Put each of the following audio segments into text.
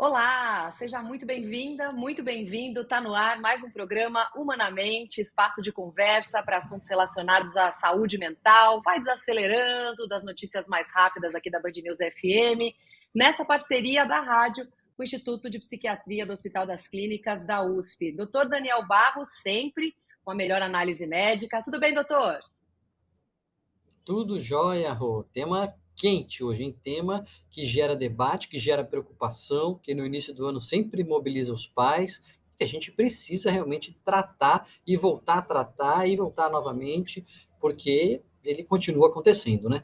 Olá, seja muito bem-vinda, muito bem-vindo. Está no ar mais um programa Humanamente, espaço de conversa para assuntos relacionados à saúde mental. Vai desacelerando das notícias mais rápidas aqui da Band News FM, nessa parceria da rádio com o Instituto de Psiquiatria do Hospital das Clínicas da USP. Doutor Daniel Barros, sempre com a melhor análise médica. Tudo bem, doutor? Tudo jóia, Rô. Tema quente hoje, hein? Tema que gera debate, que gera preocupação, que no início do ano sempre mobiliza os pais, que a gente precisa realmente tratar e voltar a tratar e voltar novamente, porque ele continua acontecendo, né?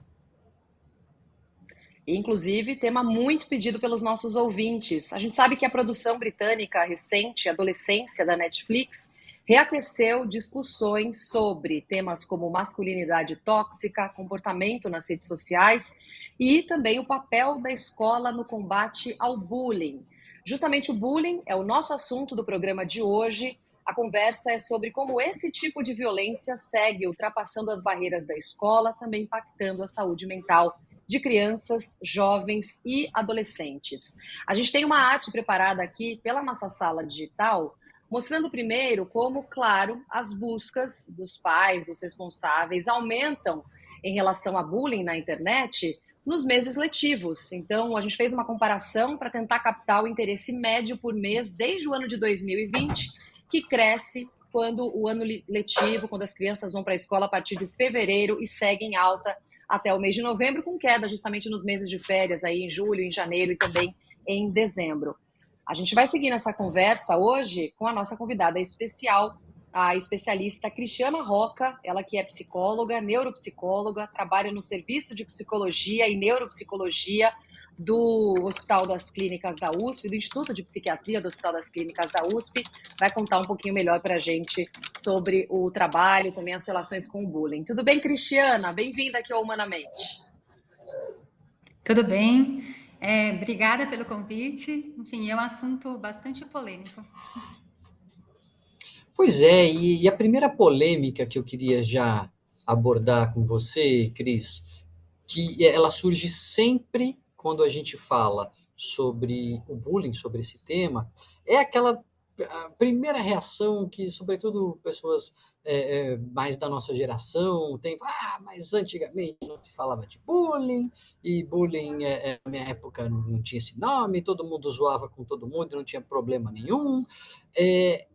Inclusive, tema muito pedido pelos nossos ouvintes. A gente sabe que a produção britânica recente, Adolescência, da Netflix, reaqueceu discussões sobre temas como masculinidade tóxica, comportamento nas redes sociais e também o papel da escola no combate ao bullying. Justamente o bullying é o nosso assunto do programa de hoje. A conversa é sobre como esse tipo de violência segue ultrapassando as barreiras da escola, também impactando a saúde mental de crianças, jovens e adolescentes. A gente tem uma arte preparada aqui pela nossa sala digital, mostrando primeiro como, claro, as buscas dos pais, dos responsáveis, aumentam em relação a bullying na internet nos meses letivos. Então, a gente fez uma comparação para tentar captar o interesse médio por mês desde o ano de 2020, que cresce quando o ano letivo, quando as crianças vão para a escola a partir de fevereiro e seguem em alta até o mês de novembro, com queda justamente nos meses de férias, aí em julho, em janeiro e também em dezembro. A gente vai seguir nessa conversa hoje com a nossa convidada especial, a especialista Cristiana Roca, ela que é psicóloga, neuropsicóloga, trabalha no Serviço de Psicologia e Neuropsicologia do Hospital das Clínicas da USP, do Instituto de Psiquiatria do Hospital das Clínicas da USP, vai contar um pouquinho melhor para a gente sobre o trabalho, também as relações com o bullying. Tudo bem, Cristiana? Bem-vinda aqui ao Humanamente. Tudo bem? Obrigada pelo convite. Enfim, é um assunto bastante polêmico. Pois é, e a primeira polêmica que eu queria já abordar com você, Cris, que ela surge sempre quando a gente fala sobre o bullying, sobre esse tema, é aquela a primeira reação que, sobretudo, pessoas mais da nossa geração têm, mas antigamente não se falava de bullying, e bullying, na minha época, não tinha esse nome, todo mundo zoava com todo mundo, não tinha problema nenhum. É,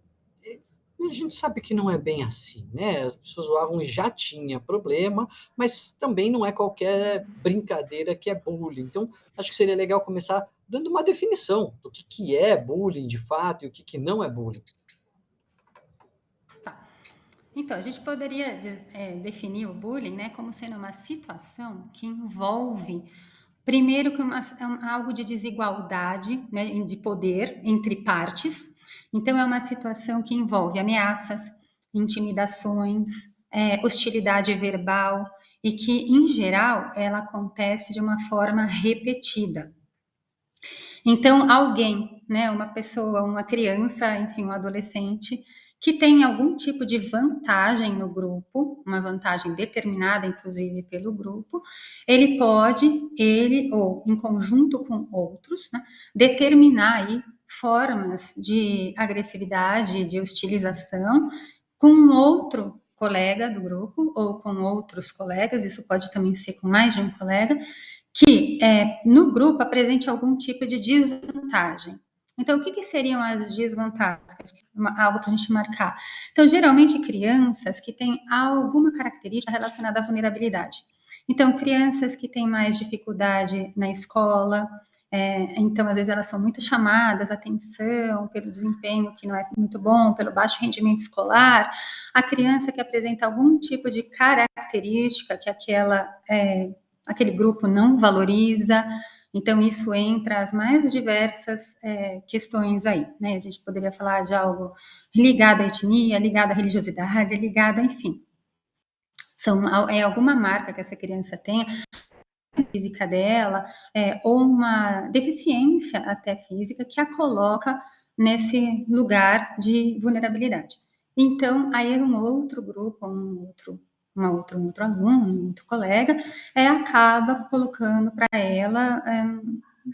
a gente sabe que não é bem assim, né? As pessoas zoavam e já tinha problema, mas também não é qualquer brincadeira que é bullying. Então, acho que seria legal começar dando uma definição do que é bullying de fato e o que não é bullying. Tá. Então, a gente poderia definir o bullying, né, como sendo uma situação que envolve, primeiro, que algo de desigualdade, né, de poder entre partes. Então, é uma situação que envolve ameaças, intimidações, hostilidade verbal, e que, em geral, ela acontece de uma forma repetida. Então, alguém, né, uma pessoa, uma criança, enfim, um adolescente, que tem algum tipo de vantagem no grupo, uma vantagem determinada, inclusive, pelo grupo, ele pode, ele ou em conjunto com outros, né, determinar aí formas de agressividade, de hostilização com outro colega do grupo ou com outros colegas, isso pode também ser com mais de um colega, que no grupo apresente algum tipo de desvantagem. Então, o que seriam as desvantagens? Algo para a gente marcar. Então, geralmente, crianças que têm alguma característica relacionada à vulnerabilidade. Então, crianças que têm mais dificuldade na escola, então, às vezes, elas são muito chamadas a atenção pelo desempenho que não é muito bom, pelo baixo rendimento escolar. A criança que apresenta algum tipo de característica que aquele grupo não valoriza. Então, isso entra as mais diversas questões aí, né? A gente poderia falar de algo ligado à etnia, ligado à religiosidade, ligado, enfim. É alguma marca que essa criança tem, física dela, ou uma deficiência até física que a coloca nesse lugar de vulnerabilidade. Então, aí um outro grupo, um outro aluno, um outro colega, acaba colocando para ela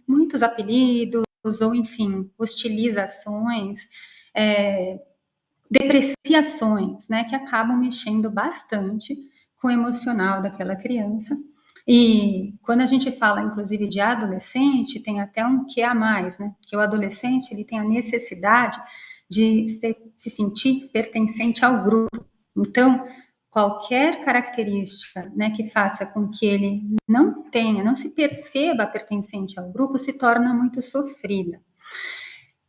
muitos apelidos, ou, enfim, hostilizações, depreciações, né, que acabam mexendo bastante com o emocional daquela criança. E quando a gente fala, inclusive, de adolescente, tem até um que a mais, né, que o adolescente ele tem a necessidade de se sentir pertencente ao grupo. Então, qualquer característica, né, que faça com que ele não se perceba pertencente ao grupo, se torna muito sofrida.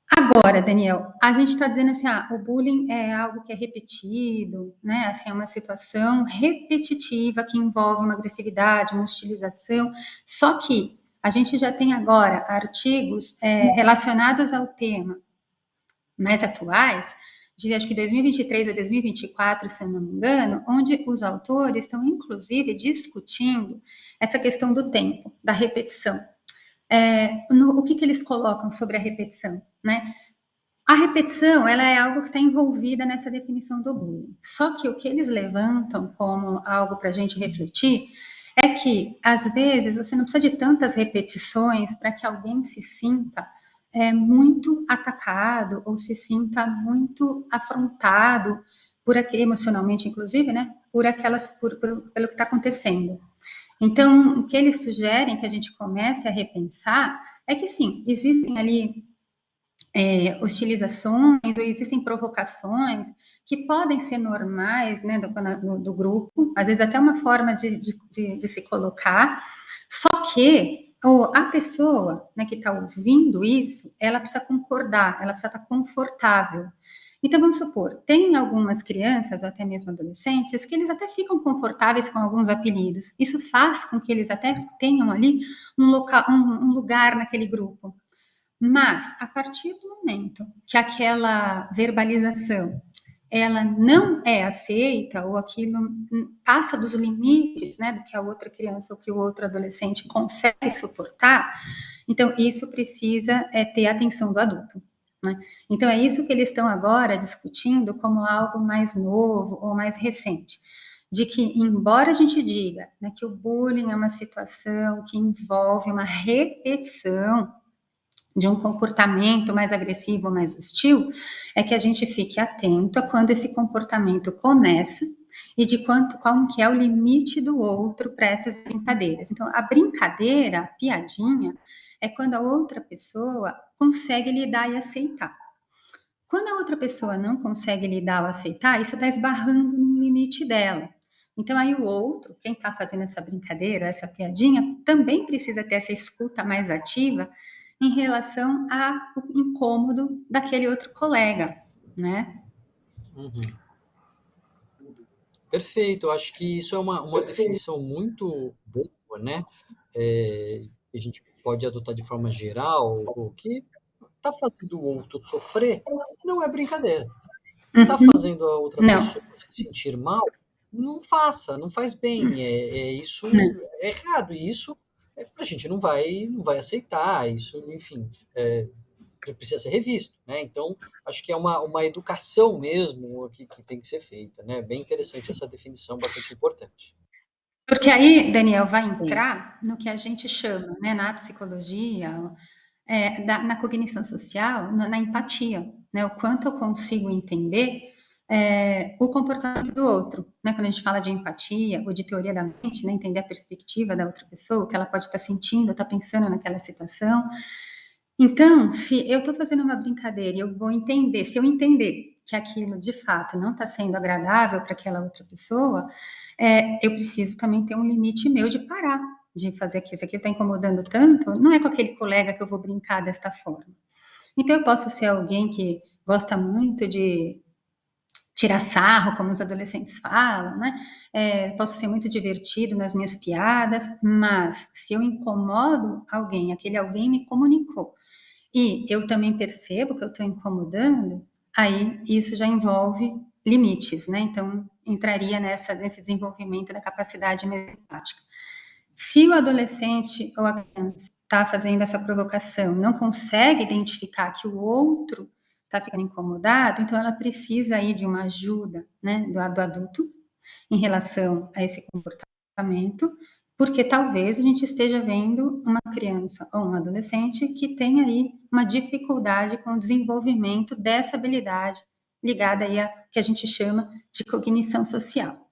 Agora, Daniel, a gente está dizendo assim, o bullying é algo que é repetido, né? Assim, é uma situação repetitiva que envolve uma agressividade, uma hostilização. Só que a gente já tem agora artigos relacionados ao tema mais atuais, de acho que 2023 ou 2024, se eu não me engano, onde os autores estão, inclusive, discutindo essa questão do tempo, da repetição. O que eles colocam sobre a repetição, né? A repetição, ela é algo que está envolvida nessa definição do bullying. Só que o que eles levantam como algo para a gente refletir é que, às vezes, você não precisa de tantas repetições para que alguém se sinta muito atacado ou se sinta muito afrontado emocionalmente, inclusive, né, pelo que está acontecendo. Então, o que eles sugerem que a gente comece a repensar é que, sim, existem ali hostilizações, ou existem provocações que podem ser normais, né, do grupo, às vezes até uma forma de se colocar, só que a pessoa, né, que está ouvindo isso, ela precisa concordar, ela precisa estar confortável. Então, vamos supor, tem algumas crianças, ou até mesmo adolescentes, que eles até ficam confortáveis com alguns apelidos. Isso faz com que eles até tenham ali um lugar naquele grupo. Mas, a partir do momento que aquela verbalização ela não é aceita, ou aquilo passa dos limites, né, do que a outra criança ou que o outro adolescente consegue suportar, então isso precisa ter a atenção do adulto. Né? Então é isso que eles estão agora discutindo como algo mais novo ou mais recente. De que, embora a gente diga, né, que o bullying é uma situação que envolve uma repetição de um comportamento mais agressivo, mais hostil, é que a gente fique atento a quando esse comportamento começa e de qual que é o limite do outro para essas brincadeiras. Então, a brincadeira, a piadinha, é quando a outra pessoa consegue lidar e aceitar. Quando a outra pessoa não consegue lidar ou aceitar, isso está esbarrando no limite dela. Então, aí o outro, quem está fazendo essa brincadeira, essa piadinha, também precisa ter essa escuta mais ativa em relação ao incômodo daquele outro colega, né? Uhum. Perfeito, eu acho que isso é uma definição muito boa, né? A gente pode adotar de forma geral, o que está fazendo o outro sofrer não é brincadeira. Está fazendo a outra Não, pessoa se sentir mal, não faça, não faz bem. Isso não. é errado, e isso a gente não vai aceitar. Isso, enfim, precisa ser revisto, né? Então, acho que é uma educação mesmo que tem que ser feita, né? Bem interessante essa definição, bastante importante. Porque aí, Daniel, vai Sim. entrar no que a gente chama, né, na psicologia, na cognição social, na empatia, né? O quanto eu consigo entender o comportamento do outro, né? Quando a gente fala de empatia ou de teoria da mente, né? Entender a perspectiva da outra pessoa, o que ela pode estar sentindo, estar pensando naquela situação. Então, se eu estou fazendo uma brincadeira e eu vou entender, se eu entender que aquilo de fato não está sendo agradável para aquela outra pessoa, eu preciso também ter um limite meu de parar de fazer aquilo. Se aquilo está incomodando tanto, não é com aquele colega que eu vou brincar desta forma. Então, eu posso ser alguém que gosta muito de tirar sarro, como os adolescentes falam, né? Posso ser muito divertido nas minhas piadas, mas se eu incomodo alguém, aquele alguém me comunicou, e eu também percebo que eu estou incomodando, aí isso já envolve limites, né? Então, entraria nesse desenvolvimento da capacidade empática. Se o adolescente ou a criança está fazendo essa provocação, não consegue identificar que o outro está ficando incomodado, então ela precisa aí de uma ajuda, né, do adulto em relação a esse comportamento, porque talvez a gente esteja vendo uma criança ou um adolescente que tem aí uma dificuldade com o desenvolvimento dessa habilidade ligada aí a que a gente chama de cognição social.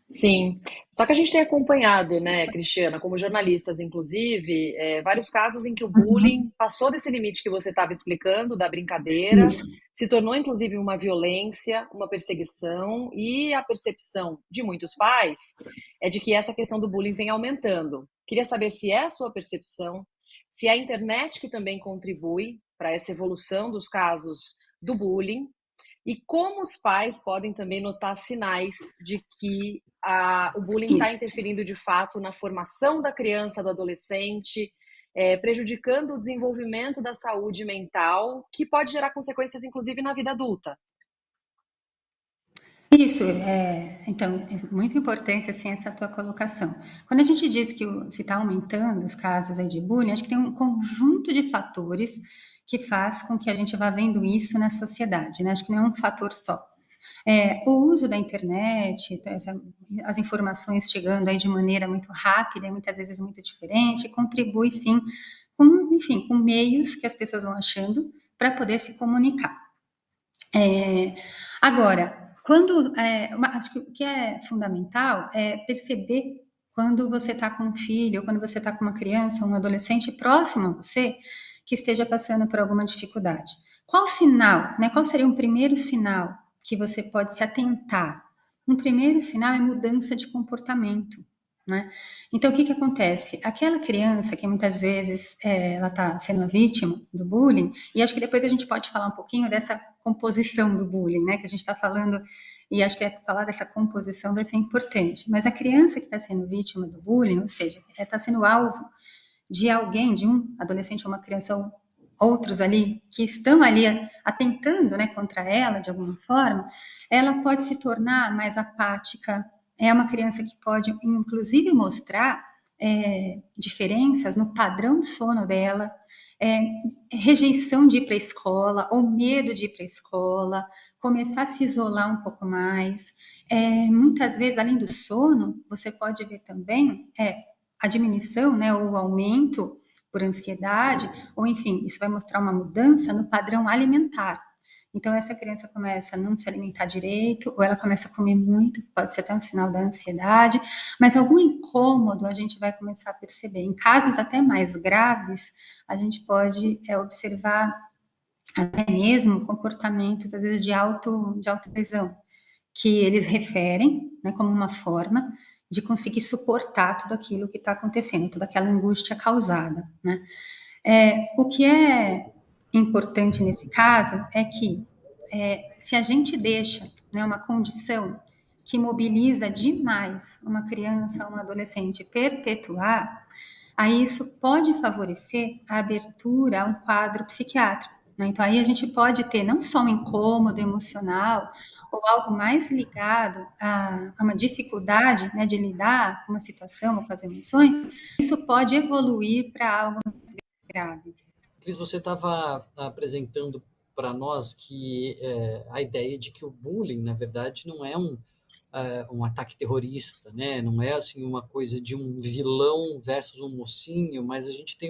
Sim, só que a gente tem acompanhado, né, Cristiana, como jornalistas, inclusive, vários casos em que o bullying passou desse limite que você estava explicando, da brincadeira, Isso. se tornou, inclusive, uma violência, uma perseguição, e a percepção de muitos pais é de que essa questão do bullying vem aumentando. Queria saber se é a sua percepção, se é a internet que também contribui para essa evolução dos casos do bullying, e como os pais podem também notar sinais de que o bullying está Isso. interferindo de fato na formação da criança, do adolescente, prejudicando o desenvolvimento da saúde mental, que pode gerar consequências, inclusive, na vida adulta. Isso, então, é muito importante, assim, essa tua colocação. Quando a gente diz que se está aumentando os casos aí de bullying, acho que tem um conjunto de fatores que faz com que a gente vá vendo isso na sociedade, né? Acho que não é um fator só. O uso da internet, as informações chegando aí de maneira muito rápida, e muitas vezes muito diferente, contribui sim com, enfim, com meios que as pessoas vão achando para poder se comunicar. Agora, acho que o que é fundamental é perceber quando você está com um filho, ou quando você está com uma criança, um adolescente próximo a você, que esteja passando por alguma dificuldade. Qual sinal, né? Qual seria um primeiro sinal que você pode se atentar? Um primeiro sinal é mudança de comportamento, né? Então, o que acontece? Aquela criança que muitas vezes ela está sendo a vítima do bullying, e acho que depois a gente pode falar um pouquinho dessa composição do bullying, né? Que a gente está falando, e acho que falar dessa composição vai ser importante. Mas a criança que está sendo vítima do bullying, ou seja, ela está sendo alvo de alguém, de um adolescente ou uma criança ou outros ali que estão ali atentando, né, contra ela de alguma forma, ela pode se tornar mais apática. É uma criança que pode, inclusive, mostrar diferenças no padrão de sono dela, rejeição de ir para a escola ou medo de ir para a escola, começar a se isolar um pouco mais. Muitas vezes, além do sono, você pode ver também a diminuição, né, ou o aumento por ansiedade, ou enfim, isso vai mostrar uma mudança no padrão alimentar. Então, essa criança começa a não se alimentar direito, ou ela começa a comer muito, pode ser até um sinal da ansiedade, mas algum incômodo a gente vai começar a perceber. Em casos até mais graves, a gente pode observar até mesmo comportamentos, às vezes, de autolesão, que eles referem, né, como uma forma de conseguir suportar tudo aquilo que está acontecendo, toda aquela angústia causada, né? O que é importante nesse caso é que se a gente deixa, né, uma condição que mobiliza demais uma criança ou um adolescente perpetuar, aí isso pode favorecer a abertura a um quadro psiquiátrico, né? Então aí a gente pode ter não só um incômodo emocional ou algo mais ligado a uma dificuldade, né, de lidar com uma situação ou com as emoções, isso pode evoluir para algo mais grave. Cris, você estava apresentando para nós que a ideia de que o bullying, na verdade, não é um ataque terrorista, né? Não é assim uma coisa de um vilão versus um mocinho, mas a gente tem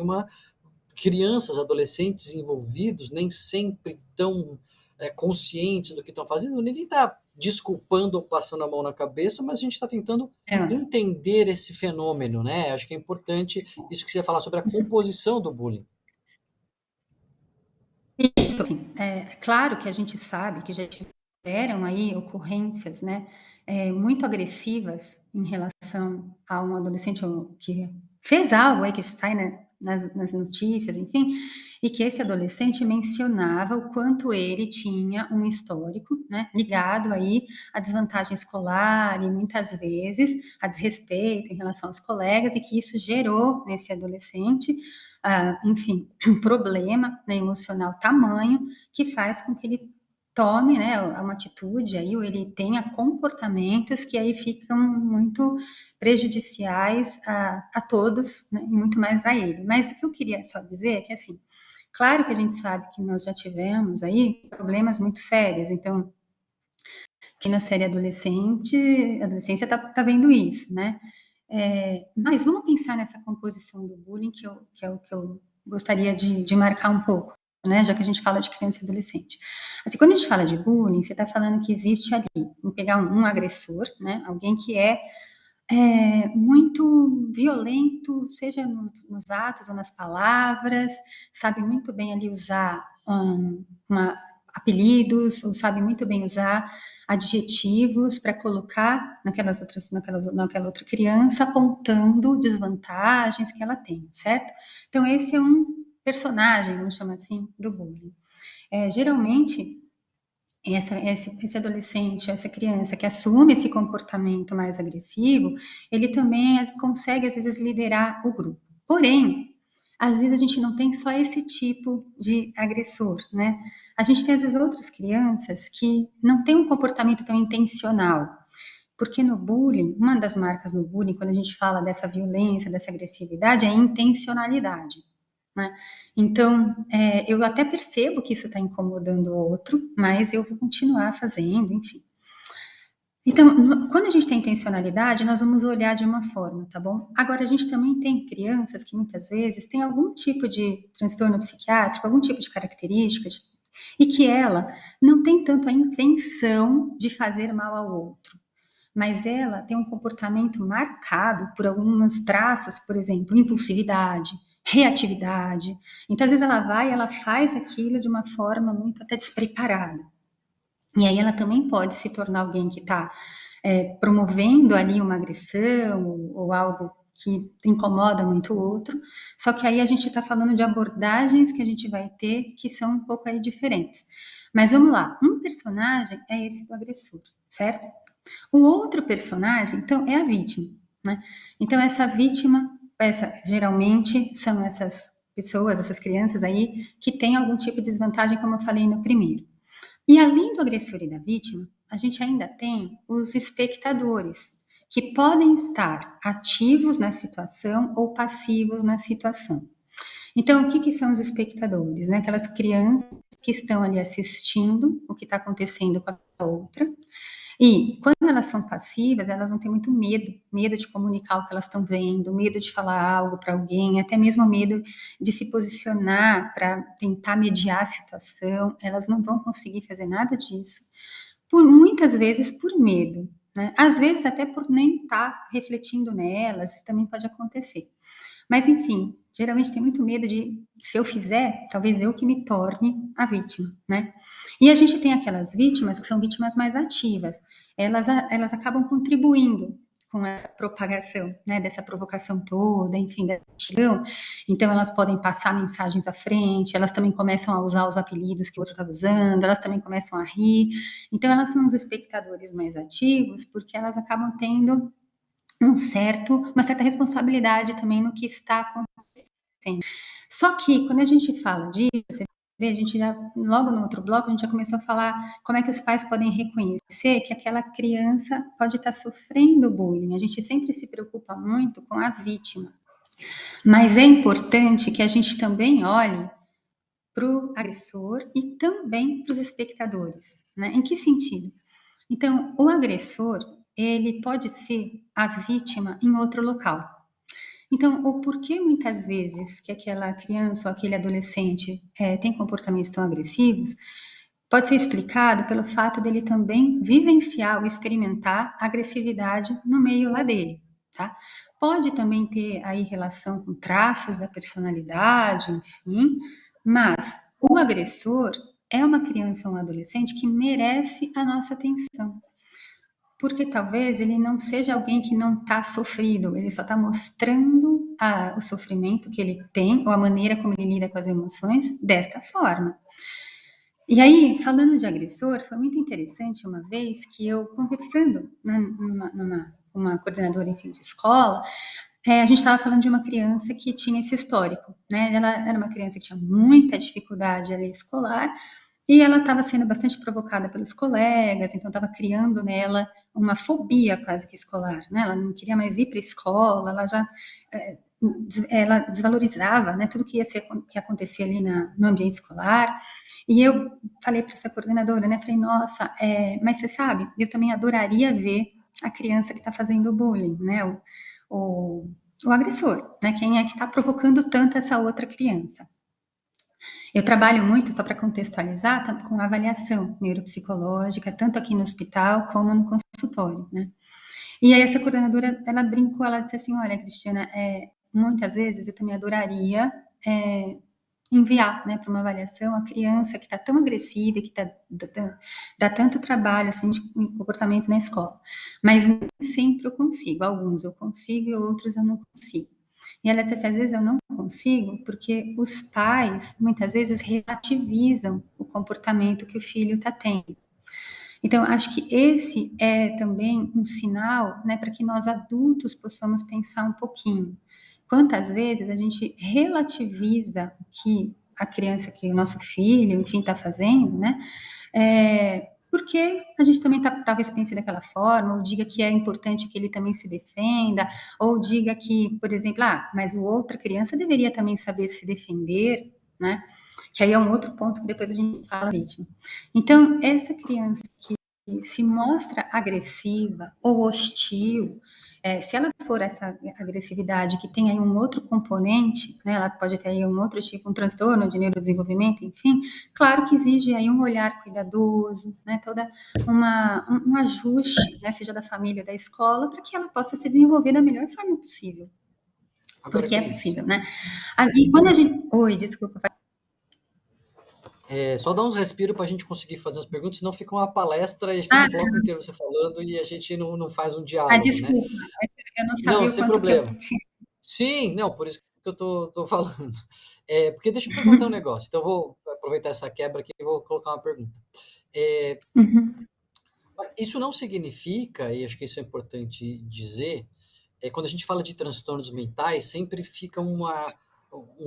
crianças, adolescentes envolvidos, nem sempre tão conscientes do que estão fazendo. Ninguém está desculpando ou passando a mão na cabeça, mas a gente está tentando É. entender esse fenômeno, né? Acho que é importante isso que você ia falar sobre a composição do bullying. Isso, assim, claro que a gente sabe que já tiveram aí ocorrências, né, muito agressivas em relação a um adolescente que fez algo aí que sai, né, nas notícias, enfim, e que esse adolescente mencionava o quanto ele tinha um histórico, né, ligado aí à desvantagem escolar e muitas vezes a desrespeito em relação aos colegas, e que isso gerou nesse adolescente, enfim, um problema, né, emocional tamanho que faz com que ele tome, né, uma atitude aí, ou ele tenha comportamentos que aí ficam muito prejudiciais a todos, né, e muito mais a ele. Mas o que eu queria só dizer é que, assim, claro que a gente sabe que nós já tivemos aí problemas muito sérios, então que na série adolescência tá vendo isso, né? Mas vamos pensar nessa composição do bullying, que é o que eu gostaria de marcar um pouco, né? Já que a gente fala de criança e adolescente. Assim, quando a gente fala de bullying, você está falando que existe ali, vamos pegar um agressor, né? Alguém que é muito violento, seja nos atos ou nas palavras, sabe muito bem ali usar apelidos, ou sabe muito bem usar adjetivos para colocar naquela outra criança, apontando desvantagens que ela tem, certo? Então, esse é um personagem, vamos chamar assim, do bullying. Geralmente, esse adolescente, essa criança que assume esse comportamento mais agressivo, ele também consegue, às vezes, liderar o grupo. Porém, às vezes a gente não tem só esse tipo de agressor, né? A gente tem, às vezes, outras crianças que não têm um comportamento tão intencional. Porque no bullying, uma das marcas no bullying, quando a gente fala dessa violência, dessa agressividade, é a intencionalidade. Né? Então, eu até percebo que isso está incomodando o outro, mas eu vou continuar fazendo, enfim. Então, quando a gente tem intencionalidade, nós vamos olhar de uma forma, tá bom? Agora, a gente também tem crianças que muitas vezes têm algum tipo de transtorno psiquiátrico, algum tipo de característica, e que ela não tem tanto a intenção de fazer mal ao outro, mas ela tem um comportamento marcado por alguns traços, por exemplo, impulsividade, reatividade. Então, às vezes ela vai e ela faz aquilo de uma forma muito até despreparada. E aí ela também pode se tornar alguém que está promovendo ali uma agressão ou algo que incomoda muito o outro, só que aí a gente está falando de abordagens que a gente vai ter que são um pouco aí diferentes. Mas vamos lá, um personagem é esse do agressor, certo? O outro personagem, então, é a vítima, né? Então, essa vítima, geralmente são essas pessoas, essas crianças aí, que têm algum tipo de desvantagem, como eu falei no primeiro. E além do agressor e da vítima, a gente ainda tem os espectadores, que podem estar ativos na situação ou passivos na situação. Então, o que são os espectadores? Né? Aquelas crianças que estão ali assistindo o que está acontecendo com a outra. E quando elas são passivas, elas vão ter muito medo de comunicar o que elas estão vendo, medo de falar algo para alguém, até mesmo medo de se posicionar para tentar mediar a situação. Elas não vão conseguir fazer nada disso, muitas vezes por medo, né? Às vezes até por nem estar refletindo nelas, isso também pode acontecer. Mas, enfim, geralmente tem muito medo de, se eu fizer, talvez eu que me torne a vítima, né? E a gente tem aquelas vítimas que são vítimas mais ativas. Elas acabam contribuindo com a propagação, né, dessa provocação toda, enfim, da questão. Então, elas podem passar mensagens à frente, elas também começam a usar os apelidos que o outro está usando, elas também começam a rir. Então, elas são os espectadores mais ativos, porque elas acabam tendo uma certa responsabilidade também no que está acontecendo. Só que quando a gente fala disso, você vê, a gente já, logo no outro bloco, a gente já começou a falar como é que os pais podem reconhecer que aquela criança pode estar sofrendo bullying. A gente sempre se preocupa muito com a vítima. Mas é importante que a gente também olhe para o agressor e também para os espectadores, né? Em que sentido? Então, o agressor, ele pode ser a vítima em outro local. Então, o porquê muitas vezes que aquela criança ou aquele adolescente tem comportamentos tão agressivos pode ser explicado pelo fato dele também vivenciar ou experimentar agressividade no meio lá dele, tá? Pode também ter aí relação com traços da personalidade, enfim, mas o agressor é uma criança ou um adolescente que merece a nossa atenção. Porque talvez ele não seja alguém que não está sofrido, ele só está mostrando o sofrimento que ele tem, ou a maneira como ele lida com as emoções, desta forma. E aí, falando de agressor, foi muito interessante uma vez que eu, conversando numa coordenadora, enfim, de escola, a gente estava falando de uma criança que tinha esse histórico, né? Ela era uma criança que tinha muita dificuldade ali escolar, e ela estava sendo bastante provocada pelos colegas, então estava criando nela uma fobia quase que escolar, né? Ela não queria mais ir para a escola, ela já ela desvalorizava, né, tudo que que acontecia ali no ambiente escolar. E eu falei para essa coordenadora, né, falei, nossa, mas você sabe, eu também adoraria ver a criança que está fazendo bullying, né, o, o agressor, né, quem é que está provocando tanto essa outra criança. Eu trabalho muito, só para contextualizar, com avaliação neuropsicológica, tanto aqui no hospital como no consultório, né? E aí essa coordenadora, ela brincou, ela disse assim, olha, Cristina, muitas vezes eu também adoraria enviar, né, para uma avaliação a criança que está tão agressiva, que dá tanto trabalho, assim, de comportamento na escola. Mas nem sempre eu consigo, alguns eu consigo e outros eu não consigo. E ela disse assim, às vezes eu não consigo porque os pais, muitas vezes, relativizam o comportamento que o filho está tendo. Então, acho que esse é também um sinal, né, para que nós adultos possamos pensar um pouquinho. Quantas vezes a gente relativiza o que a criança, que o nosso filho, enfim, está fazendo, né? Porque a gente também talvez pense daquela forma, ou diga que é importante que ele também se defenda, ou diga que, por exemplo, mas o outra criança deveria também saber se defender, né? Que aí é um outro ponto que depois a gente fala vítima. Então, essa criança que se mostra agressiva ou hostil, se ela for essa agressividade que tem aí um outro componente, né, ela pode ter aí um outro tipo, um transtorno de neurodesenvolvimento, enfim, claro que exige aí um olhar cuidadoso, né, toda um ajuste, né, seja da família ou da escola, para que ela possa se desenvolver da melhor forma possível. Agora, Porque é Cris, possível, né? E quando a gente... Oi, desculpa. só dá uns respiros para a gente conseguir fazer as perguntas, senão fica uma palestra e fica um bloco inteiro você falando e a gente não faz um diálogo, né? Desculpa, eu não Não, sabia o sem quanto que eu problema. tinha. Sim, não, por isso que eu tô falando. Porque deixa eu perguntar um negócio. Então, eu vou aproveitar essa quebra aqui e vou colocar uma pergunta. Uhum. Isso não significa, e acho que isso é importante dizer, quando a gente fala de transtornos mentais, sempre fica um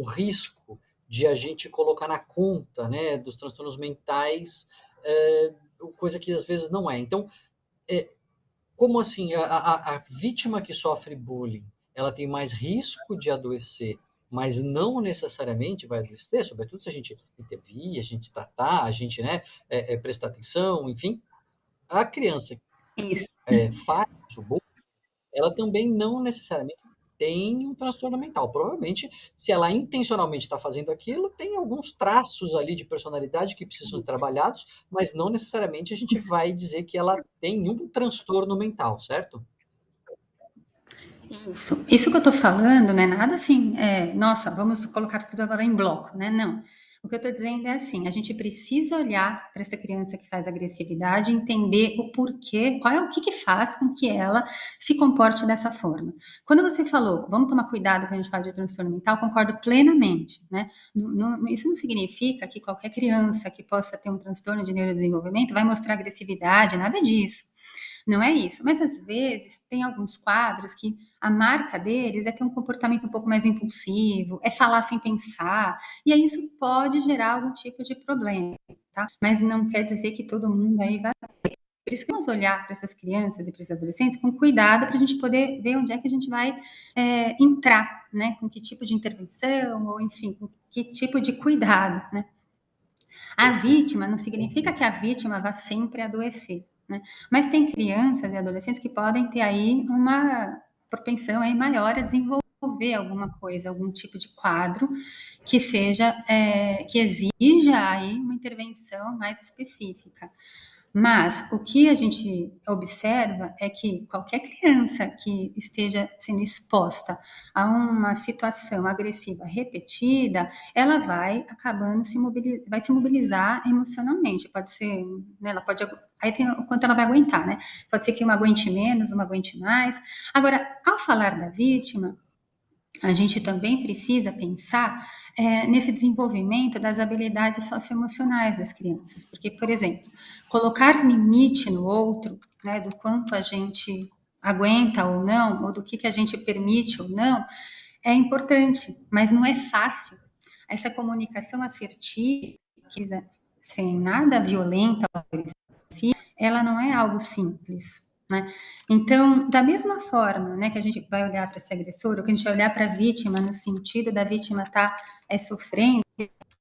risco de a gente colocar na conta, né, dos transtornos mentais, coisa que às vezes não é. Então, como assim, a vítima que sofre bullying, ela tem mais risco de adoecer, mas não necessariamente vai adoecer, sobretudo se a gente intervir, a gente tratar, a gente, né, prestar atenção, enfim. A criança Isso. faz o bullying, ela também não necessariamente tem um transtorno mental. Provavelmente, se ela intencionalmente está fazendo aquilo, tem alguns traços ali de personalidade que precisam ser trabalhados, mas não necessariamente a gente vai dizer que ela tem um transtorno mental, certo? Isso que eu tô falando não é nada assim, nossa, vamos colocar tudo agora em bloco, né? Não. O que eu tô dizendo é assim, a gente precisa olhar para essa criança que faz agressividade, entender o porquê, o que faz com que ela se comporte dessa forma. Quando você falou, vamos tomar cuidado quando a gente fala de transtorno mental, concordo plenamente, né? Isso não significa que qualquer criança que possa ter um transtorno de neurodesenvolvimento vai mostrar agressividade, nada disso. Não é isso. Mas às vezes tem alguns quadros que a marca deles é ter um comportamento um pouco mais impulsivo, é falar sem pensar, e aí isso pode gerar algum tipo de problema, tá? Mas não quer dizer que todo mundo aí vai. Por isso que nós olhar para essas crianças e para esses adolescentes com cuidado para a gente poder ver onde é que a gente vai entrar, né? Com que tipo de intervenção, ou enfim, com que tipo de cuidado, né? A vítima não significa que a vítima vá sempre adoecer, né? Mas tem crianças e adolescentes que podem ter aí uma propensão aí maior a desenvolver alguma coisa, algum tipo de quadro que seja, que exija aí uma intervenção mais específica. Mas o que a gente observa é que qualquer criança que esteja sendo exposta a uma situação agressiva repetida, ela vai acabando vai se mobilizar emocionalmente. Pode ser, né, ela pode, aí tem o quanto ela vai aguentar, né? Pode ser que uma aguente menos, uma aguente mais. Agora, ao falar da vítima, a gente também precisa pensar nesse desenvolvimento das habilidades socioemocionais das crianças, porque, por exemplo, colocar limite no outro, né, do quanto a gente aguenta ou não, ou do que a gente permite ou não, é importante, mas não é fácil. Essa comunicação assertiva, sem nada violenta, ela não é algo simples. né? Então, da mesma forma, né, que a gente vai olhar para esse agressor, ou que a gente vai olhar para a vítima no sentido da vítima estar sofrendo,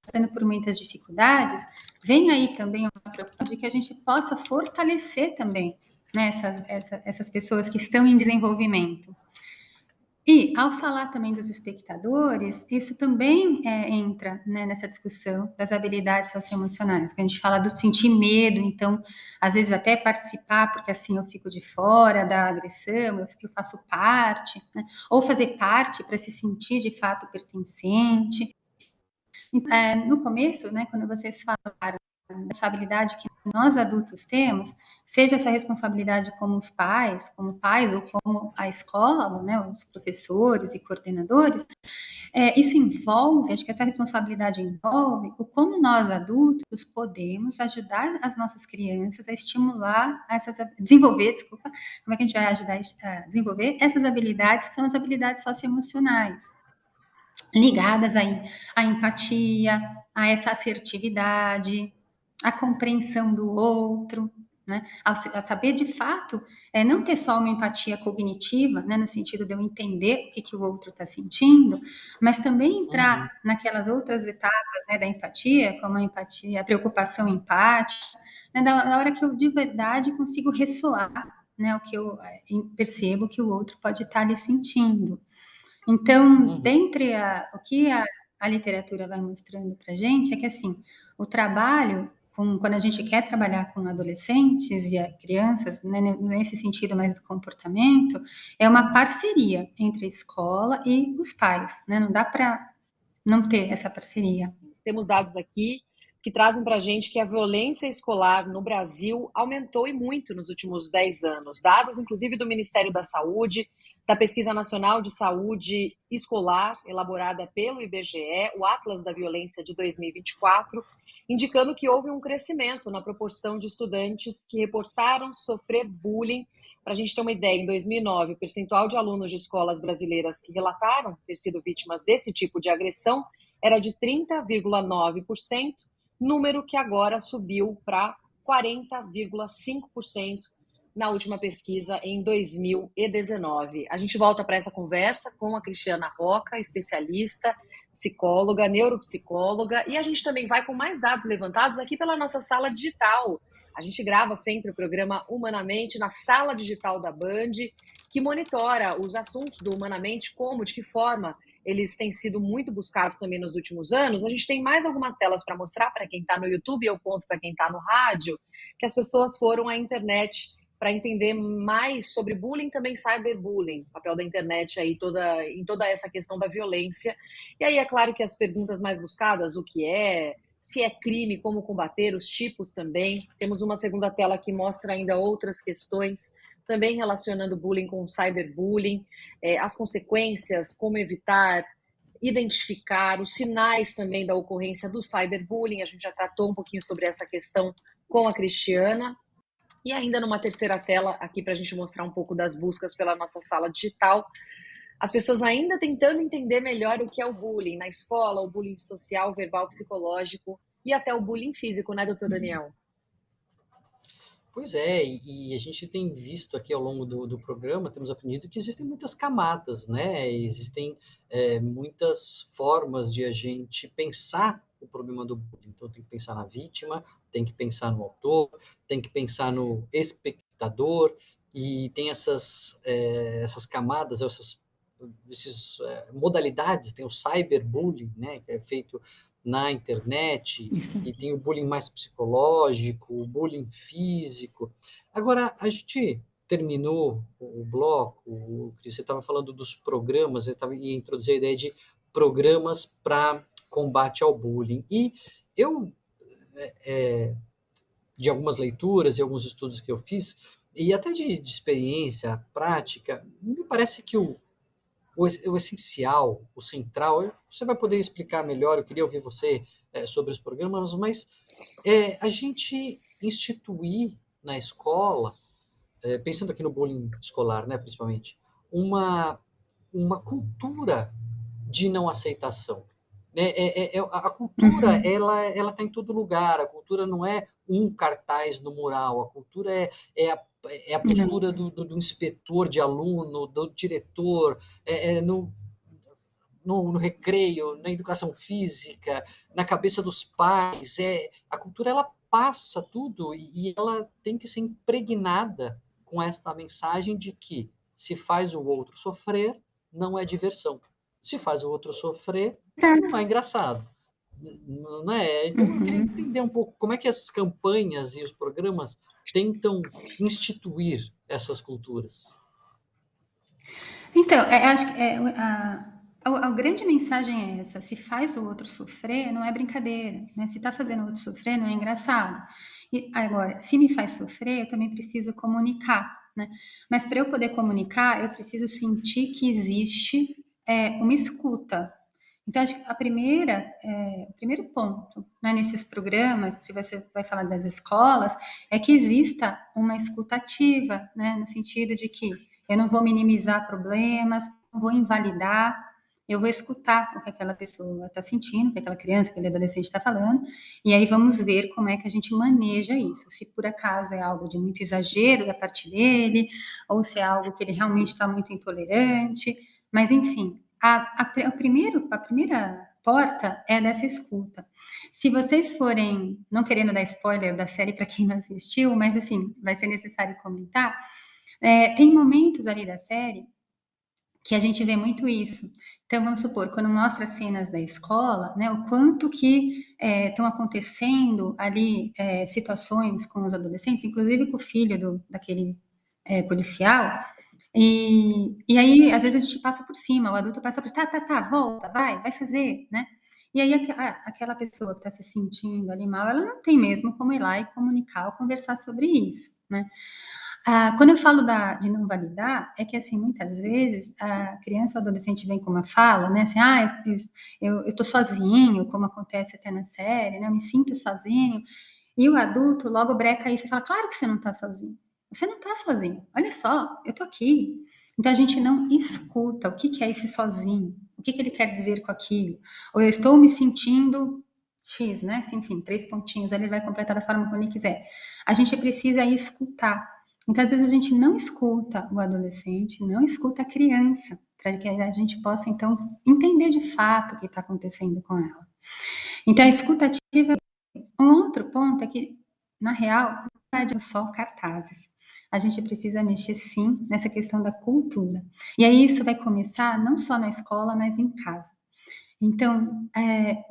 passando por muitas dificuldades, vem aí também uma preocupação de que a gente possa fortalecer também, né, essas pessoas que estão em desenvolvimento. E, ao falar também dos espectadores, isso também entra, né, nessa discussão das habilidades socioemocionais, que a gente fala do sentir medo, então, às vezes até participar, porque assim eu fico de fora da agressão, eu faço parte, né, ou fazer parte para se sentir de fato pertencente. No começo, né, quando vocês falaram da responsabilidade que nós adultos temos, seja essa responsabilidade como pais ou como a escola, né, os professores e coordenadores, isso envolve, acho que essa responsabilidade envolve o como nós adultos podemos ajudar as nossas crianças a estimular, desenvolver, desculpa, como é que a gente vai ajudar a desenvolver essas habilidades que são as habilidades socioemocionais ligadas aí à empatia, a essa assertividade, a compreensão do outro, né? A saber de fato, não ter só uma empatia cognitiva, né, no sentido de eu entender o que o outro está sentindo, mas também entrar Uhum. naquelas outras etapas, né, da empatia, como a empatia, a preocupação empática, né, na hora que eu de verdade consigo ressoar, né, o que eu percebo que o outro pode estar ali sentindo. Então, Uhum. dentre o que a literatura vai mostrando para a gente é que, assim, o trabalho, quando a gente quer trabalhar com adolescentes e crianças, né, nesse sentido mais do comportamento, é uma parceria entre a escola e os pais, né? Não dá para não ter essa parceria. Temos dados aqui que trazem para a gente que a violência escolar no Brasil aumentou e muito nos últimos 10 anos. Dados, inclusive, do Ministério da Saúde, da Pesquisa Nacional de Saúde Escolar, elaborada pelo IBGE, o Atlas da Violência de 2024, indicando que houve um crescimento na proporção de estudantes que reportaram sofrer bullying. Para a gente ter uma ideia, em 2009, o percentual de alunos de escolas brasileiras que relataram ter sido vítimas desse tipo de agressão era de 30,9%, número que agora subiu para 40,5% na última pesquisa em 2019. A gente volta para essa conversa com a Cristiana Roca, especialista, psicóloga, neuropsicóloga, e a gente também vai com mais dados levantados aqui pela nossa sala digital. A gente grava sempre o programa Humanamente na sala digital da Band, que monitora os assuntos do Humanamente, como, de que forma eles têm sido muito buscados também nos últimos anos. A gente tem mais algumas telas para mostrar para quem está no YouTube, eu conto para quem está no rádio, que as pessoas foram à internet para entender mais sobre bullying, também cyberbullying, o papel da internet aí em toda essa questão da violência. E aí é claro que as perguntas mais buscadas, o que é, se é crime, como combater, os tipos também. Temos uma segunda tela que mostra ainda outras questões também relacionando bullying com cyberbullying, as consequências, como evitar, identificar, os sinais também da ocorrência do cyberbullying. A gente já tratou um pouquinho sobre essa questão com a Cristiana. E ainda numa terceira tela, aqui para a gente mostrar um pouco das buscas pela nossa sala digital, as pessoas ainda tentando entender melhor o que é o bullying na escola, o bullying social, verbal, psicológico e até o bullying físico, né, doutor Daniel? Pois é, e a gente tem visto aqui ao longo do programa, temos aprendido que existem muitas camadas, né? Existem muitas formas de a gente pensar o problema do bullying. Então, tem que pensar na vítima, tem que pensar no autor, tem que pensar no espectador, e tem essas camadas, essas modalidades, tem o cyberbullying, né? Que é feito na internet, Isso. e tem o bullying mais psicológico, o bullying físico. Agora, a gente terminou o bloco, você estava falando dos programas, ia introduzir a ideia de programas para combate ao bullying. E eu, de algumas leituras e alguns estudos que eu fiz, e até de experiência prática, me parece que o essencial, o central, você vai poder explicar melhor, eu queria ouvir você sobre os programas, mas a gente instituir na escola, pensando aqui no bullying escolar, né, principalmente, uma, uma cultura de não aceitação. né? A cultura, ela está em todo lugar. A cultura não é um cartaz no mural. A cultura é a postura Não. do inspetor de aluno, do diretor, no recreio, na educação física, na cabeça dos pais. A cultura, ela passa tudo e ela tem que ser impregnada com esta mensagem de que se faz o outro sofrer, não é diversão. Se faz o outro sofrer, não Certo. é engraçado. Não é? Então eu queria Uhum. entender um pouco como é que as campanhas e os programas tentam instituir essas culturas. Então, acho que a grande mensagem é essa: se faz o outro sofrer, não é brincadeira, né? Se está fazendo o outro sofrer, não é engraçado. E agora, se me faz sofrer, eu também preciso comunicar, né? Mas para eu poder comunicar, eu preciso sentir que existe uma escuta. Então, acho que o primeiro ponto, né, nesses programas, se você vai falar das escolas, é que exista uma escuta ativa, né, no sentido de que eu não vou minimizar problemas, não vou invalidar, eu vou escutar o que aquela pessoa está sentindo, o que aquela criança, aquele adolescente está falando, e aí vamos ver como é que a gente maneja isso. Se por acaso é algo de muito exagero da parte dele, ou se é algo que ele realmente está muito intolerante, mas enfim, a primeira porta é dessa escuta. Se vocês forem, não querendo dar spoiler da série para quem não assistiu, mas assim, vai ser necessário comentar, tem momentos ali da série que a gente vê muito isso. Então, vamos supor, quando mostra cenas da escola, né, o quanto que estão acontecendo ali situações com os adolescentes, inclusive com o filho daquele policial, e aí, às vezes, a gente passa por cima, o adulto passa por tá, volta, vai fazer, né? E aí, aquela pessoa que está se sentindo ali mal, ela não tem mesmo como ir lá e comunicar ou conversar sobre isso, né? Quando eu falo de não validar, é que, assim, muitas vezes a criança ou adolescente vem com uma fala, né, assim, eu tô sozinho, como acontece até na série, né, eu me sinto sozinho, e o adulto logo breca isso e fala, claro que você não tá sozinho, você não tá sozinho, olha só, eu tô aqui. Então a gente não escuta o que que é esse sozinho, o que que ele quer dizer com aquilo, ou eu estou me sentindo X, né, assim, enfim, 3 pontinhos, ali ele vai completar da forma como ele quiser. A gente precisa escutar. Então, às vezes, a gente não escuta o adolescente, não escuta a criança, para que a gente possa, então, entender de fato o que está acontecendo com ela. Então, a escuta ativa. Um outro ponto é que, na real, não é só cartazes. A gente precisa mexer, sim, nessa questão da cultura. E aí, isso vai começar não só na escola, mas em casa. Então,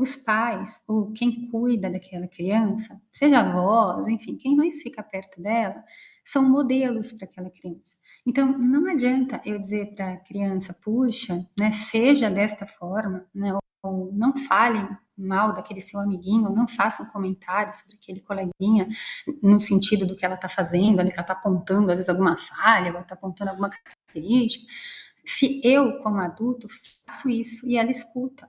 os pais, ou quem cuida daquela criança, seja avós, enfim, quem mais fica perto dela, são modelos para aquela criança. Então, não adianta eu dizer para a criança, puxa, né, seja desta forma, né, ou não fale mal daquele seu amiguinho, ou não faça um comentário sobre aquele coleguinha no sentido do que ela está fazendo, ali que ela está apontando, às vezes, alguma falha, ou está apontando alguma característica. Se eu, como adulto, faço isso e ela escuta,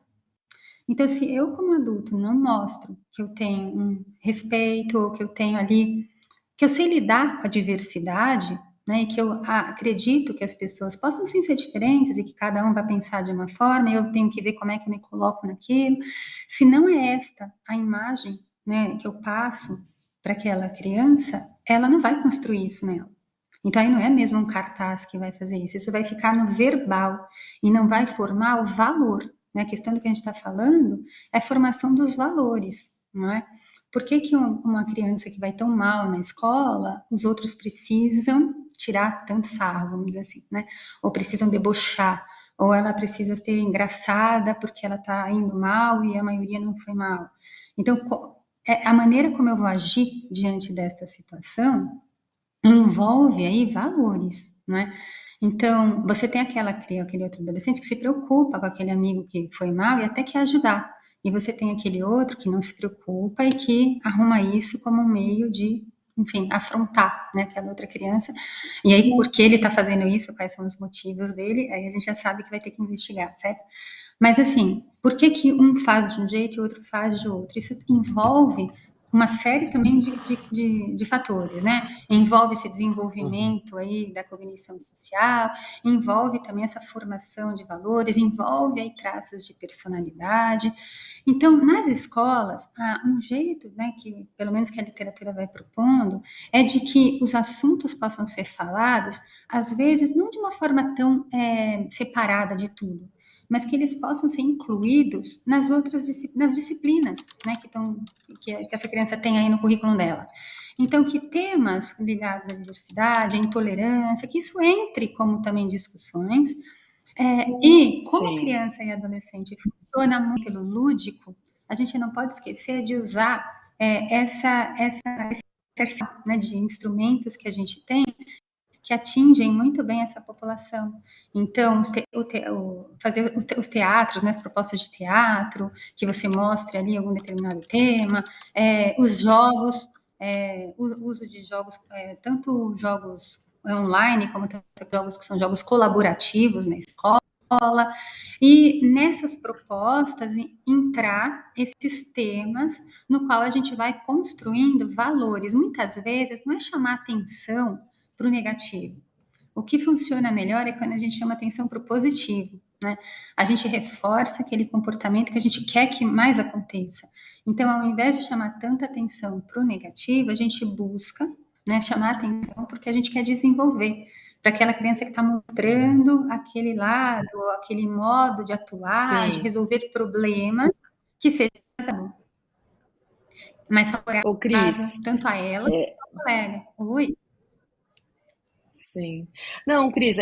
então, se eu, como adulto, não mostro que eu tenho um respeito, ou que eu tenho ali, que eu sei lidar com a diversidade, né, e que eu acredito que as pessoas possam sim ser diferentes e que cada um vai pensar de uma forma, e eu tenho que ver como é que eu me coloco naquilo. Se não é esta a imagem, né, que eu passo para aquela criança, ela não vai construir isso nela. Então, aí não é mesmo um cartaz que vai fazer isso, isso vai ficar no verbal e não vai formar o valor, né? A questão do que a gente está falando é a formação dos valores, não é? Por que, que uma criança que vai tão mal na escola, os outros precisam tirar tanto sarro, vamos dizer assim, né? Ou precisam debochar, ou ela precisa ser engraçada porque ela está indo mal e a maioria não foi mal. Então, a maneira como eu vou agir diante desta situação envolve aí valores, não é? Então, você tem aquele outro adolescente que se preocupa com aquele amigo que foi mal e até quer ajudar. E você tem aquele outro que não se preocupa e que arruma isso como um meio de, enfim, afrontar, né, aquela outra criança. E aí, por que ele está fazendo isso? Quais são os motivos dele? Aí a gente já sabe que vai ter que investigar, certo? Mas assim, por que que um faz de um jeito e o outro faz de outro? Isso envolve uma série também de fatores, né? Envolve esse desenvolvimento aí da cognição social, envolve também essa formação de valores, envolve aí traços de personalidade. Então, nas escolas, um jeito, né, que pelo menos que a literatura vai propondo, é de que os assuntos possam ser falados, às vezes, não de uma forma tão separada de tudo, mas que eles possam ser incluídos nas outras nas disciplinas, né, que essa criança tem aí no currículo dela. Então, que temas ligados à diversidade, à intolerância, que isso entre como também discussões, e como a Sim. criança e adolescente funciona muito pelo lúdico, a gente não pode esquecer de usar essa arsenal, né, de instrumentos que a gente tem que atingem muito bem essa população. Então, fazer os teatros, né, as propostas de teatro, que você mostre ali algum determinado tema, os jogos, o uso de jogos, tanto jogos online, como jogos que são jogos colaborativos na escola, e nessas propostas entrar esses temas no qual a gente vai construindo valores. Muitas vezes não é chamar atenção para o negativo. O que funciona melhor é quando a gente chama atenção para o positivo, né? A gente reforça aquele comportamento que a gente quer que mais aconteça. Então, ao invés de chamar tanta atenção para o negativo, a gente busca, né, chamar atenção porque a gente quer desenvolver para aquela criança que está mostrando aquele lado, aquele modo de atuar, de Sim. resolver problemas que seja mais Ô, favorável Cris, tanto a ela quanto ao colega. Oi? sim. Não, Cris,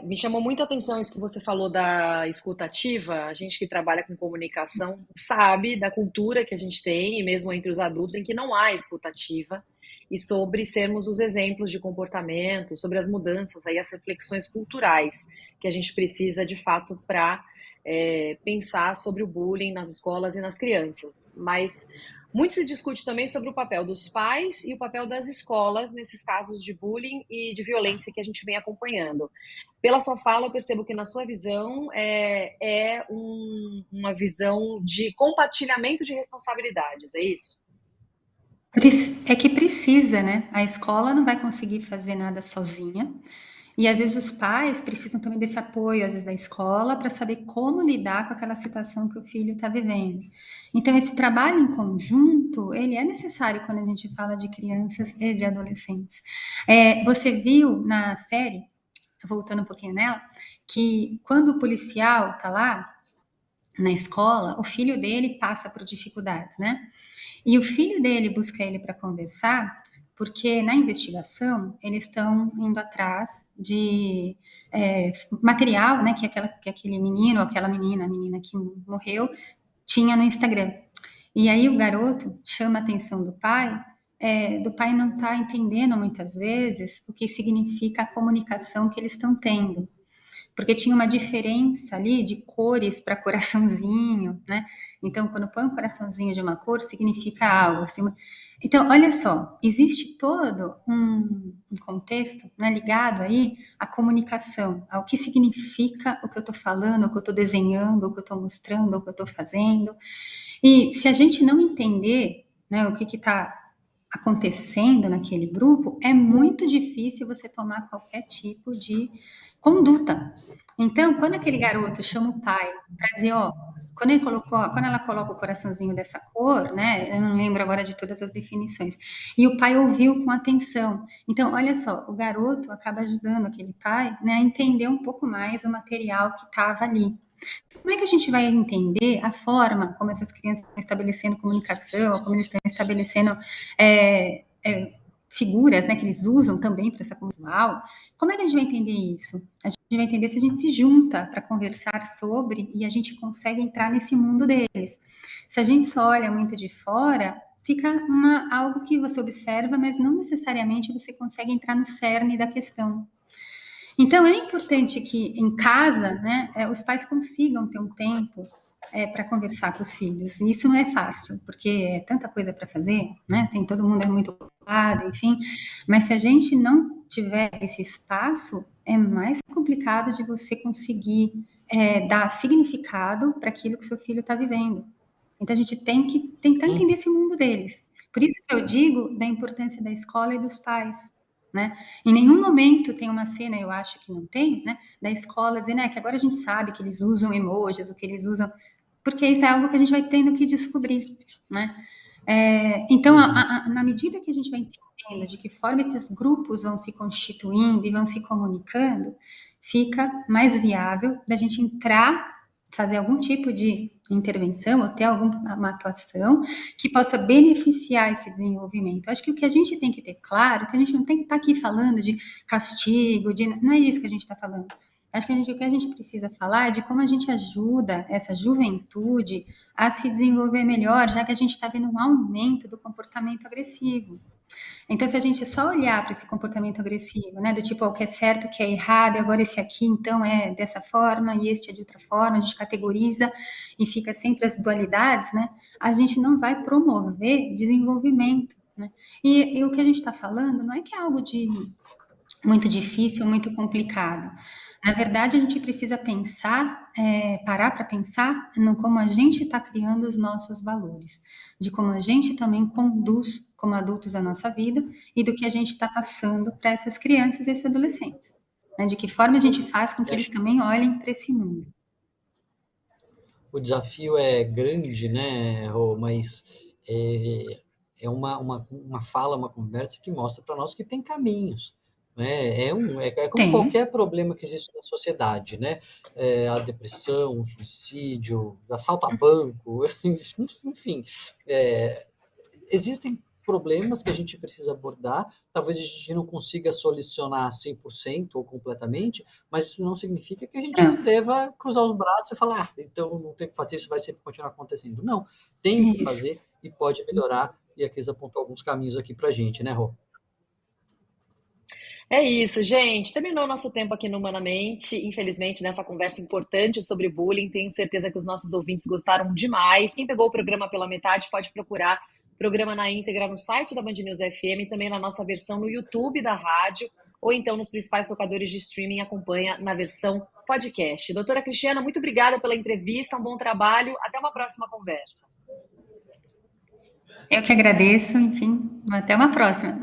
me chamou muita atenção isso que você falou da escuta ativa. A gente que trabalha com comunicação sabe da cultura que a gente tem, e mesmo entre os adultos, em que não há escuta ativa, e sobre sermos os exemplos de comportamento, sobre as mudanças, aí, as reflexões culturais que a gente precisa de fato para pensar sobre o bullying nas escolas e nas crianças. Mas muito se discute também sobre o papel dos pais e o papel das escolas nesses casos de bullying e de violência que a gente vem acompanhando. Pela sua fala, eu percebo que na sua visão uma visão de compartilhamento de responsabilidades, é isso? É que precisa, né? A escola não vai conseguir fazer nada sozinha. E às vezes os pais precisam também desse apoio, às vezes da escola, para saber como lidar com aquela situação que o filho está vivendo. Então, esse trabalho em conjunto, ele é necessário quando a gente fala de crianças e de adolescentes. Você viu na série, voltando um pouquinho nela, que quando o policial está lá na escola, o filho dele passa por dificuldades, né? E o filho dele busca ele para conversar, porque na investigação eles estão indo atrás de material, né, que aquele menino ou aquela menina, a menina que morreu, tinha no Instagram. E aí o garoto chama a atenção do pai não estar tá entendendo muitas vezes o que significa a comunicação que eles estão tendo, porque tinha uma diferença ali de cores para coraçãozinho, né? Então, quando põe um coraçãozinho de uma cor, significa algo. Assim. Então, olha só, existe todo um contexto, né, ligado aí à comunicação, ao que significa o que eu estou falando, o que eu estou desenhando, o que eu estou mostrando, o que eu estou fazendo. E se a gente não entender, né, o que está acontecendo naquele grupo, é muito difícil você tomar qualquer tipo de conduta. Então, quando aquele garoto chama o pai para dizer, ó, quando ela coloca o coraçãozinho dessa cor, né? Eu não lembro agora de todas as definições. E o pai ouviu com atenção. Então, olha só, o garoto acaba ajudando aquele pai, né, a entender um pouco mais o material que estava ali. Como é que a gente vai entender a forma como essas crianças estão estabelecendo comunicação, como eles estão estabelecendo figuras, né, que eles usam também para essa comunicação? Como é que a gente vai entender isso? A gente vai entender se a gente se junta para conversar sobre e a gente consegue entrar nesse mundo deles. Se a gente só olha muito de fora, fica algo que você observa, mas não necessariamente você consegue entrar no cerne da questão. Então, é importante que em casa, né, os pais consigam ter um tempo para conversar com os filhos. E isso não é fácil, porque é tanta coisa para fazer, né? Tem todo mundo é muito ocupado, enfim. Mas se a gente não tiver esse espaço, é mais complicado de você conseguir dar significado para aquilo que seu filho está vivendo. Então, a gente tem que tentar entender esse mundo deles. Por isso que eu digo da importância da escola e dos pais, né? Em nenhum momento tem uma cena, eu acho que não tem, né, da escola dizendo que agora a gente sabe que eles usam emojis, o que eles usam, porque isso é algo que a gente vai tendo que descobrir, né? Então, na medida que a gente vai entendendo de que forma esses grupos vão se constituindo e vão se comunicando, fica mais viável da gente entrar, fazer algum tipo de intervenção ou ter alguma atuação que possa beneficiar esse desenvolvimento. Acho que o que a gente tem que ter claro, é que a gente não tem que estar aqui falando de castigo, não é isso que a gente está falando. Acho que o que a gente precisa falar é de como a gente ajuda essa juventude a se desenvolver melhor, já que a gente está vendo um aumento do comportamento agressivo. Então, se a gente só olhar para esse comportamento agressivo, né, do tipo, o que é certo, o que é errado, e agora esse aqui, então, é dessa forma, e este é de outra forma, a gente categoriza e fica sempre as dualidades, né, a gente não vai promover desenvolvimento, né? E o que a gente está falando não é que é algo de muito difícil, muito complicado. Na verdade, a gente precisa pensar, parar para pensar no como a gente está criando os nossos valores, de como a gente também conduz como adultos a nossa vida e do que a gente está passando para essas crianças e esses adolescentes, né? De que forma a gente faz com que eles Acho que também olhem para esse mundo. o desafio é grande, né, Rô, mas é, é uma fala, uma conversa que mostra para nós que tem caminhos. Né? É como Tem. qualquer problema que existe na sociedade, né? A depressão, o suicídio, assalto a banco, enfim, existem problemas que a gente precisa abordar, talvez a gente não consiga solucionar 100% ou completamente, mas isso não significa que a gente Não. deva cruzar os braços e falar, então não tem que fazer, isso vai sempre continuar acontecendo. Não, tem que Isso. fazer e pode melhorar, e a Cris apontou alguns caminhos aqui pra gente, né, Rô? É isso, gente. Terminou o nosso tempo aqui no Humanamente. Infelizmente, nessa conversa importante sobre bullying, tenho certeza que os nossos ouvintes gostaram demais. Quem pegou o programa pela metade pode procurar o programa na íntegra no site da Band News FM, também na nossa versão no YouTube da rádio, ou então nos principais tocadores de streaming, acompanha na versão podcast. Doutora Cristiana, muito obrigada pela entrevista, um bom trabalho. Até uma próxima conversa. Eu que agradeço, enfim, até uma próxima.